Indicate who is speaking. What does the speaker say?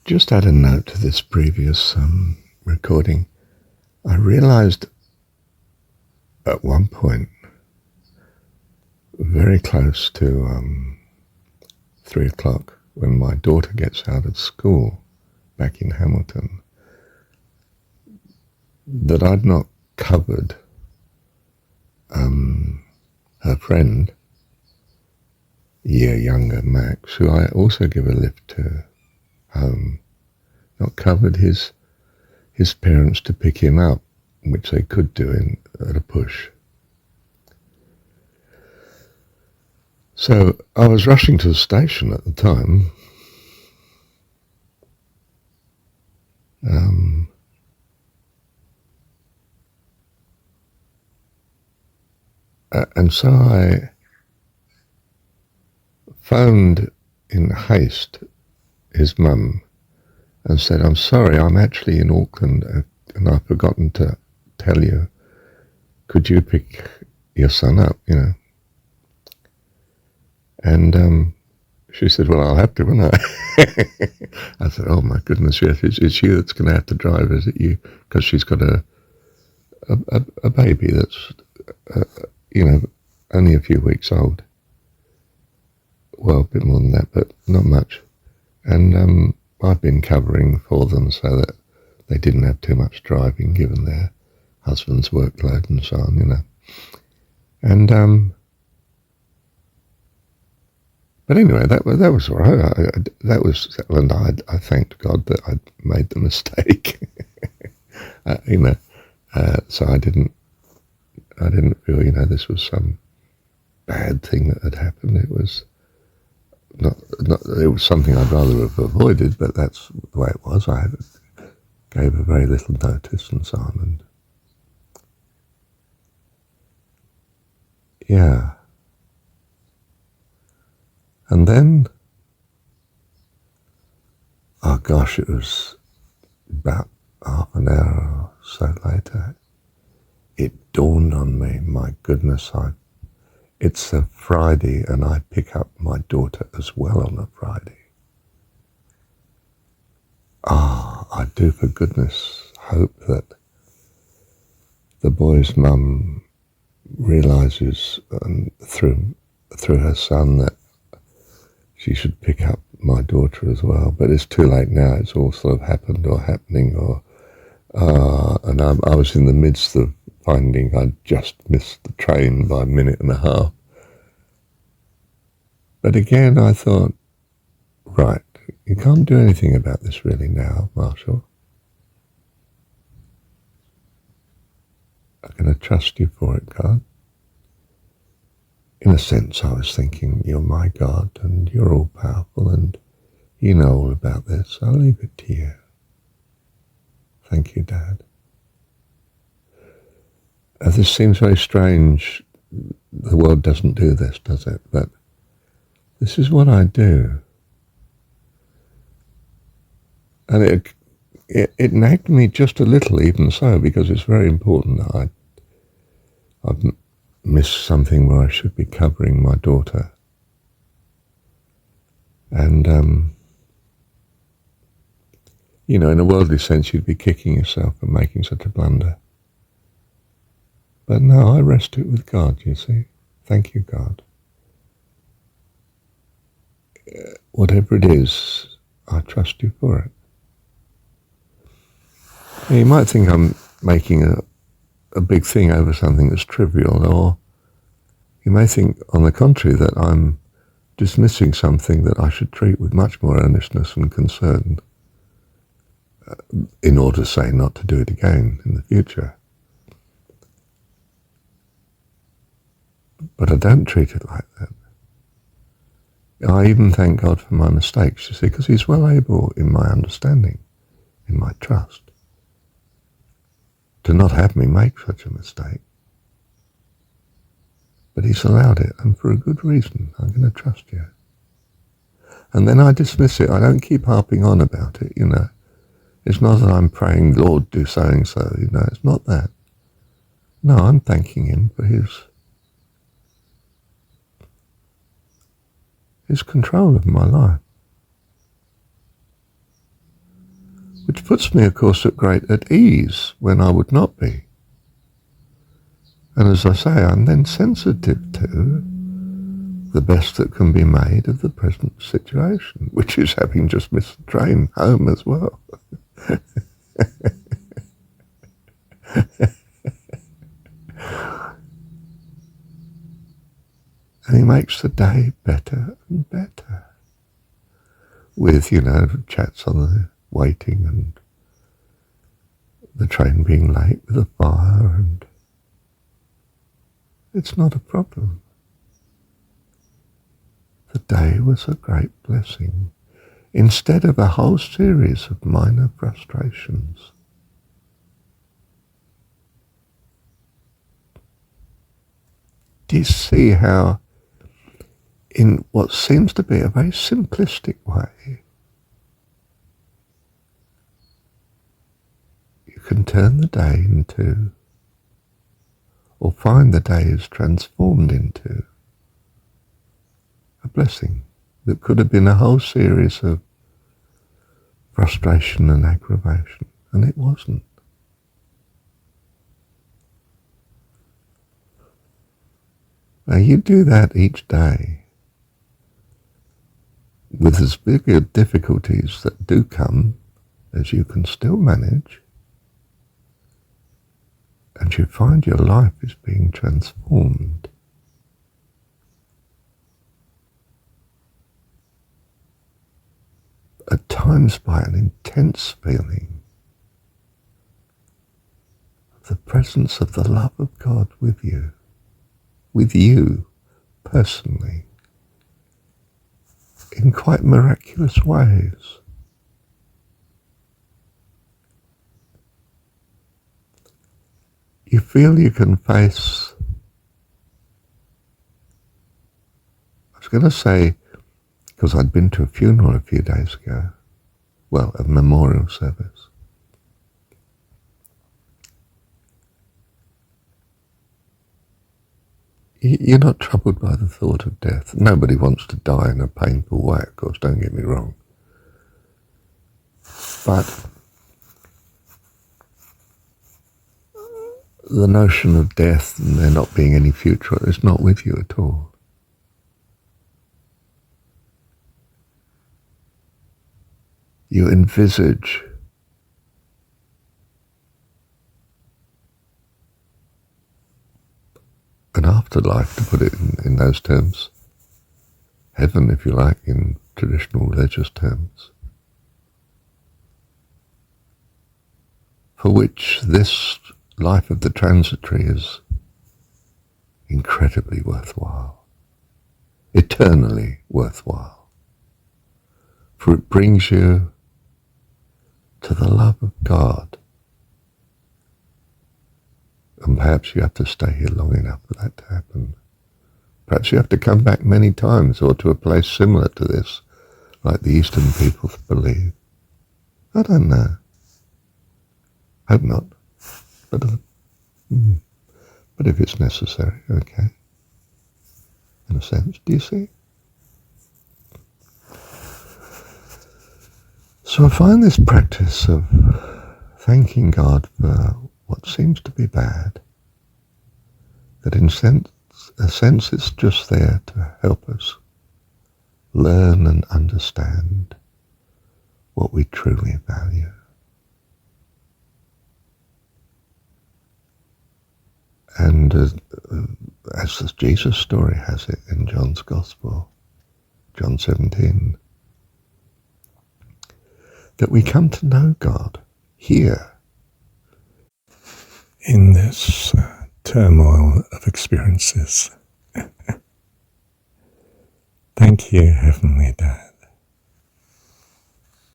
Speaker 1: just add a note to this previous recording. I realized at one point, very close to 3 o'clock, when my daughter gets out of school back in Hamilton, that I'd not covered her friend, a year younger, Max, who I also give a lift to home, not covered his parents to pick him up, which they could do at a push. So I was rushing to the station at the time, and so I phoned in haste his mum and said, "I'm sorry, I'm actually in Auckland and I've forgotten to tell you. Could you pick your son up, And she said, "Well, I'll have to, won't I?" I said, "Oh my goodness, yes, it's you that's going to have to drive, is it you?" Because she's got a baby that's, only a few weeks old. Well, a bit more than that, but not much. And I've been covering for them so that they didn't have too much driving, given their husband's workload and so on, And but anyway, that was all right. And I thanked God that I'd made the mistake. So I didn't feel, this was some bad thing that had happened. It was not. It was something I'd rather have avoided, but that's the way it was. I gave a very little notice and so on, and yeah. And then, oh gosh, it was about half an hour or so later, it dawned on me, my goodness, it's a Friday and I pick up my daughter as well on a Friday. I do for goodness hope that the boy's mum realises through her son that she should pick up my daughter as well. But it's too late now. It's all sort of happened or happening, and I was in the midst of finding I'd just missed the train by a minute and a half. But again, I thought, right, you can't do anything about this really now, Marshall. I'm going to trust you for it, God. In a sense, I was thinking, you're my God and you're all powerful and you know all about this. I'll leave it to you. Thank you, Dad. This seems very strange. The world doesn't do this, does it? But this is what I do. And it nagged me just a little, even so, because it's very important that I've missed something where I should be covering my daughter. And, in a worldly sense, you'd be kicking yourself for making such a blunder. But no, I rest it with God, you see. Thank you, God. Whatever it is, I trust you for it. You might think I'm making a big thing over something that's trivial, or you may think, on the contrary, that I'm dismissing something that I should treat with much more earnestness and concern in order to say not to do it again in the future. But I don't treat it like that. I even thank God for my mistakes, you see, because he's well able, in my understanding, in my trust, to not have me make such a mistake. But he's allowed it, and for a good reason. I'm going to trust you. And then I dismiss it. I don't keep harping on about it, It's not that I'm praying, Lord, do so and so, It's not that. No, I'm thanking him for his control of my life. which puts me, of course, at ease when I would not be. And as I say, I'm then sensitive to the best that can be made of the present situation, which is having just missed the train home as well. And he makes the day better and better with, chats on the waiting and the train being late with a fire, and it's not a problem. The day was a great blessing instead of a whole series of minor frustrations. Do you see how, in what seems to be a very simplistic way, you can turn the day into, or find the day is transformed into, a blessing that could have been a whole series of frustration and aggravation, and it wasn't. Now you do that each day with as big difficulties that do come as you can still manage, and you find your life is being transformed. At times by an intense feeling of the presence of the love of God with you personally, in quite miraculous ways. You feel you can face, I was going to say, because I'd been to a funeral a few days ago, well, a memorial service. You're not troubled by the thought of death. Nobody wants to die in a painful way, of course, don't get me wrong. But the notion of death and there not being any future is not with you at all. You envisage an afterlife, to put it in those terms, heaven, if you like, in traditional religious terms, for which this life of the transitory is incredibly worthwhile, eternally worthwhile, for it brings you to the love of God. And perhaps you have to stay here long enough for that to happen. Perhaps you have to come back many times, or to a place similar to this, like the Eastern peoples believe. I don't know. Hope not. But if it's necessary, okay. In a sense, do you see? So I find this practice of thanking God for what seems to be bad, that in a sense it's just there to help us learn and understand what we truly value. And as the Jesus story has it in John's Gospel, John 17, that we come to know God here in this turmoil of experiences. Thank you, Heavenly Dad.